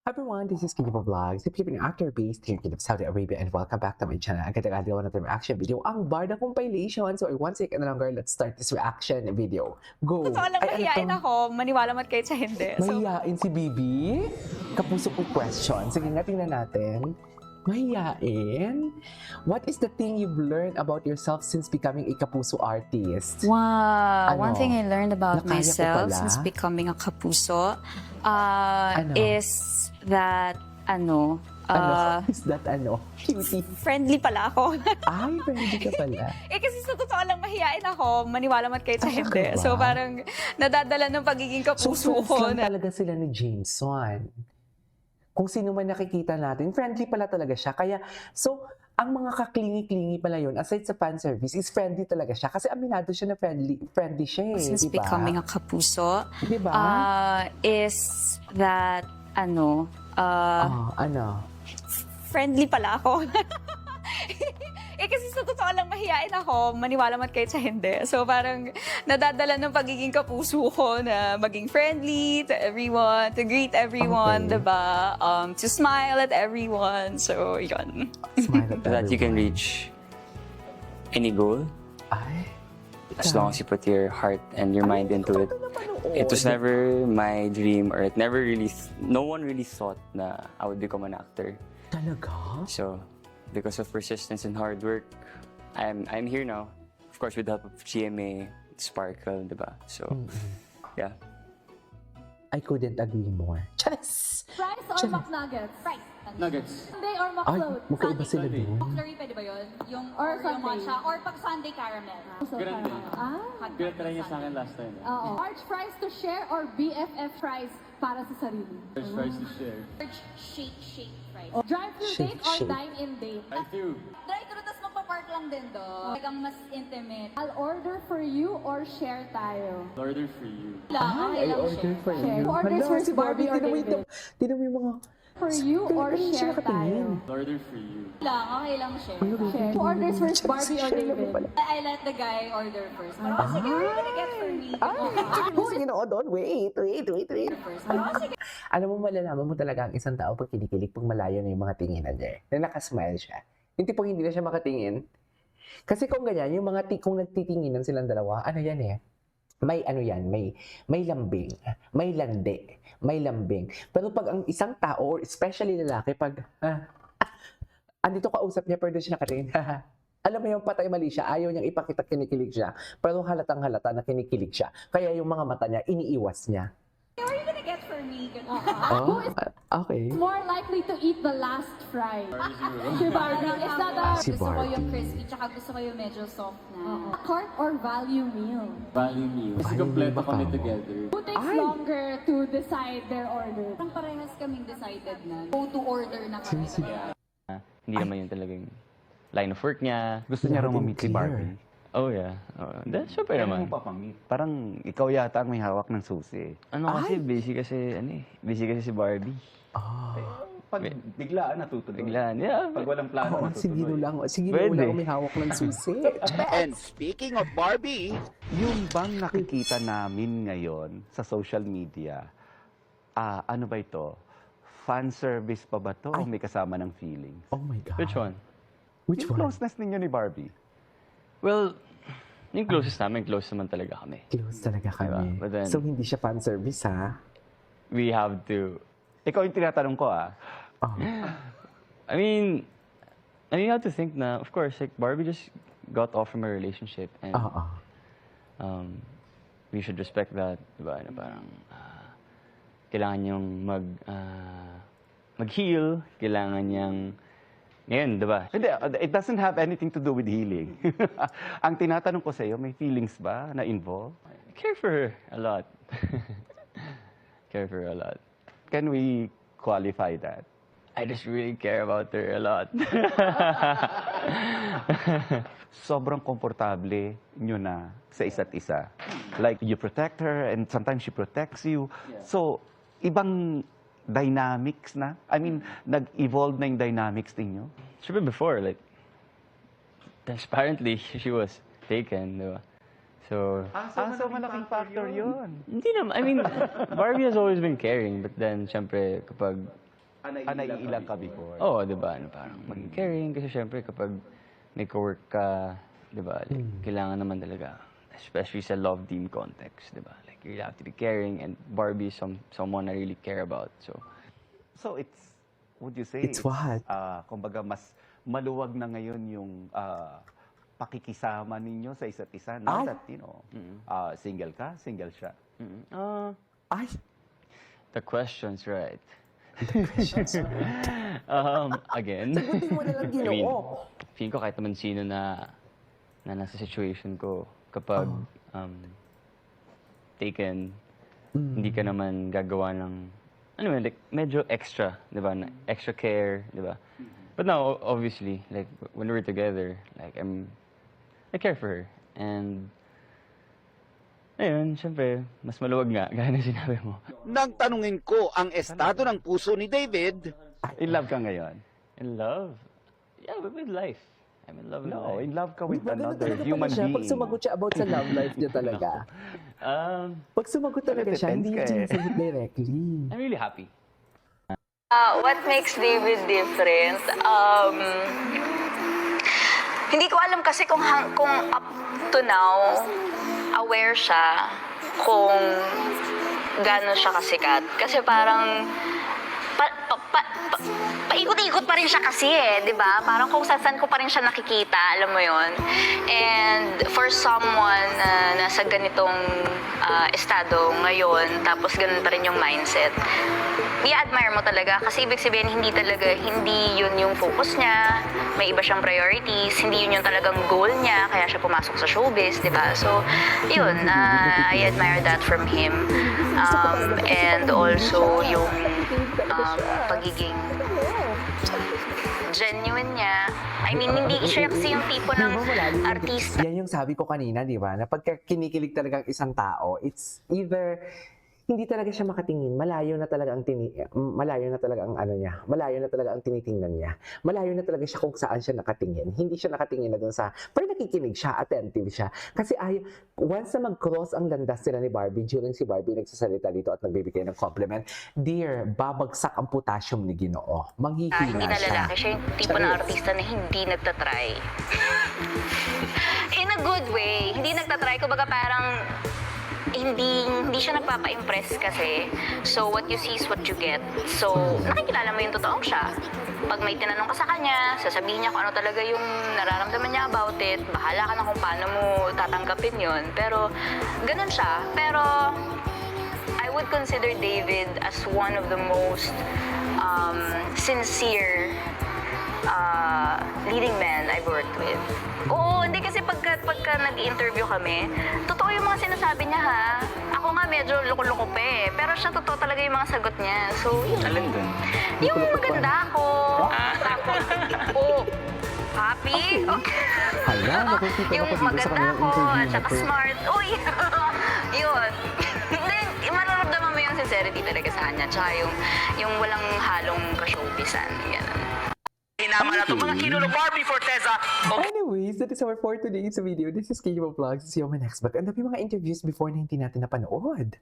Everyone, this is Kinyo Vlogs, the Philippine actor based here in Saudi Arabia, and welcome back to my channel. Agad-agad gawa natin reaction video, ang Barda compilation. So, one second na longer, let's start this reaction video. Go! Totoo lang, mahihain ako. Maniwala man kayo sa hindi. Mahihain si Bibi? Kapuso kong question. Sige nga, tingnan natin. Mahihain? What is the thing you've learned about yourself since becoming a kapuso artist? Wow. Ano? One thing I learned about Nakaya ko myself pala? since becoming a kapuso Ano? is that, Ano? Is that ano? Cutie. friendly pala ako. Ay, friendly ka pala. Kasi sa totoo lang, mahihain ako. Maniwala man kayo sa Talaga hindi. ba? So parang nadadala ng pagiging So, kapuso friends ko lang na. talaga sila ni Jameson. Kung sino man nakikita natin, friendly pala talaga siya. Kaya, so, ang mga kaklingi-klingi pala yun, aside sa fan service, is friendly talaga siya. Kasi aminado siya na friendly siya eh. Since Diba? becoming a kapuso Diba? is that, ano, Ano? friendly pala ako. Kasi sa totoo lang, mahihain ako. Maniwala man kayo sa hindi. So parang nadadala ng pagiging kapuso ko na maging friendly to everyone, to greet everyone, Okay. diba? To smile at everyone. So, yun. Smile at That you can everyone. reach any goal Ay. as long as you put your heart and your mind into it. It was never my dream, or it never really, no one really thought na I would become an actor. Talaga? So, because of persistence and hard work, I'm here now. Of course, with the help of GMA, Sparkle, diba? So, yeah. I couldn't agree more. Charis! Fries or McNuggets? Fries. Nuggets. Sunday or Ay, McFloat? magkaiba sila doon. McFlurry, pwede ba yun? Yung, Or yung Sunday. matcha, or pag Sunday caramel. So, Ganun din. Ah, Pinatry niya sa akin last time. oo. Large fries to share or BFF fries para sa sarili? First fries to share. Shake fries. Drive-thru Shake, date or shake. dine-in date? I through. Drive-thru, tas magpa-park lang din doon. Talagang mas intimate. I'll order for you or share tayo? Order for you. Ay, I order for Share. you. Who orders Hala, first, si Barbie, Barbie or tinan mo David? Tinan mo yung mga... For you or Ganun siya share nakatingin. tayo? Order for you. Okay lang share. Share. Who orders first, Barbie or Share lang David? pala. I let the guy order first. Parang, oh, sige, what are you gonna get for me? Sige na, Odon. Wait. First. Parang, oh, sige. Alam mo, malalaman mo talaga ang isang tao pag kinikilig pag malayo na yung mga tinginan niya. Na nakasmile siya. Yung tipong hindi na siya makatingin. Kasi kung ganyan, yung mga kung nagtitinginan silang dalawa, ano yan eh, may ano yan, may lambing, may lande, may lambing. Pero pag ang isang tao, or especially lalaki, pag andito kausap niya, pero doon siya nakatingin, alam mo yung patay mali siya, ayaw niyang ipakita kinikilig siya, pero halatang halata na kinikilig siya. Kaya yung mga mata niya, iniiwas niya. What are you gonna get for me? Ganun. Oh, okay. More likely to eat the last fry? Si Barbie. Is that a Si Gusto ko yung Barbie. crispy, tsaka gusto ko yung medyo soft na. cart or value meal? Value meal. Kasi Value kompleto meal kami ba together. Who takes Ay! longer to decide their order? Parang parehas kaming decided na. Go to order na kami. Hindi naman yun talagang line of work niya. Gusto niya raw Natin mamit si clear. Barbie. Oh, yeah. Syempre Kaya naman. mo papamit. Parang ikaw yata ang may hawak ng susi. Ano kasi, busy kasi si Barbie. Pag biglaan natutuloy. Biglaan, yeah. Pag walang plano Oo, sige natutuloy. lang. Sige Pwede. lang, may hawak ng susi. And speaking of Barbie, Yung bang nakikita namin ngayon sa social media, ano ba ito? Fan service pa ba to o may kasama ng feelings? Oh my God. Which one? Which Yung one? closeness ninyo ni Barbie. Well, yung closest namin, close naman talaga kami. Close talaga kami. Diba? But then- So, hindi siya fan service, ha? We have to, Ikaw yung tinatanong ko Oh. I mean, you have to think na, of course, like Barbie just got off from a relationship and Oo. we should respect that, diba? Na parang, kailangan niyang mag-heal, kailangan niyang, ngayon, diba? Hindi, it doesn't have anything to do with healing. Ang tinatanong ko sa iyo, may feelings ba na involved? I care for her a lot. Care for her a lot. Can we qualify that? I just really care about her a lot. Sobrang komportable nyo na sa isa't isa. Like, you protect her and sometimes she protects you. So, ibang dynamics na? I mean, nag-evolve na yung dynamics ninyo? Sure, before, like, transparently, she was taken, diba? So, So malaking factor yun. hindi naman. I mean, Barbie has always been caring, but then, syempre, kapag naiilang ka before. Oo, di ba? Ano, parang maging caring. Kasi syempre, kapag may co-work ka, di ba? Like, kailangan naman talaga, especially sa love team context, di ba? Like, you really have to be caring, and Barbie is someone I really care about. So it's, would you say? It's what? Kumbaga, mas maluwag na ngayon yung pakikisama ninyo sa isa't isa. Not that, single ka, single siya. Ay, The question's right. Again, sagutin mo na lang, Ginoo. feeling ko kahit naman sino na nasa situation ko, kapag taken, hindi ka naman gagawa ng, like, medyo extra, di ba? Extra care, di ba? But now, obviously, like, when we're together, like, I care for her. And, ayun, syempre, mas maluwag nga, gaya na sinabi mo. Nang tanungin ko ang estado ng puso ni David, In love ka ngayon? In love? Yeah, but with life. I'm in love with No, life. in love ka with Maganda another talaga human pala siya. being. Pag sumagot siya about sa love life niya talaga. Pag sumagot talaga siya, hindi niya Nagte-tense ka eh. sinasagot directly. I'm really happy. What makes David different? Hindi ko alam kasi kung up to now, aware siya kung gaano siya kasikat. Kasi parang paikot-ikot pa rin siya kasi di ba? Parang kung saan ko pa rin siya nakikita, alam mo yon. And for someone na nasa ganitong estado ngayon, tapos ganun pa rin yung mindset, i-admire mo talaga kasi ibig sabihin hindi yun yung focus niya, may iba siyang priorities, hindi yun yung talagang goal niya, kaya siya pumasok sa showbiz, di ba? So, yun, I admire that from him. And also yung pagiging genuine niya. I mean, hindi siya kasi yung tipo ng artista. Yan yung sabi ko kanina, di ba? Na pagka kinikilig talaga ang isang tao, it's either hindi talaga siya makatingin, malayo na talaga ang tinitingnan niya. Malayo na talaga siya kung saan siya nakatingin. Hindi siya nakatingin na dun sa, pero nakikinig siya, attentive siya. Kasi once na mag-cross ang landas sila ni Barbie, during si Barbie nagsasalita dito at nagbibigay ng compliment, dear, babagsak ang potassium ni Ginoo. Manghihina Hindi na siya. lalaki, siya yung tipo ng artista na hindi nagtatry. In a good way. Hindi nagtatry. Kumbaga parang hindi siya nagpapa-impress kasi. So, what you see is what you get. So, nakikilala mo yung totoong siya. Pag may tinanong ka sa kanya, sasabihin niya kung ano talaga yung nararamdaman niya about it. Bahala ka na kung paano mo tatanggapin yun. Pero, ganun siya. Pero, I would consider David as one of the most sincere leading men I've worked with. Oo, hindi kasi pagka nag-interview kami, totoo yung mga sinasabi niya ha. Ako nga medyo loko-loko pa eh. Pero siya totoo talaga yung mga sagot niya. So, yun. Alin dun? Yung maganda ako. Tapos, happy. Okay. Hala, nakikita Yung ko dito sa maganda kanilang ako, interview at na saka to. smart. Uy, yun. Hindi, mararamdaman mo yung sincerity talaga sa kanya. Tsaka yung walang halong ka-showbizan. Ganun. Anyways, that is our for today's video. This is Kiyo Vlogs. See you on my next vlog. Ang dami mga interviews before na hindi natin napanood.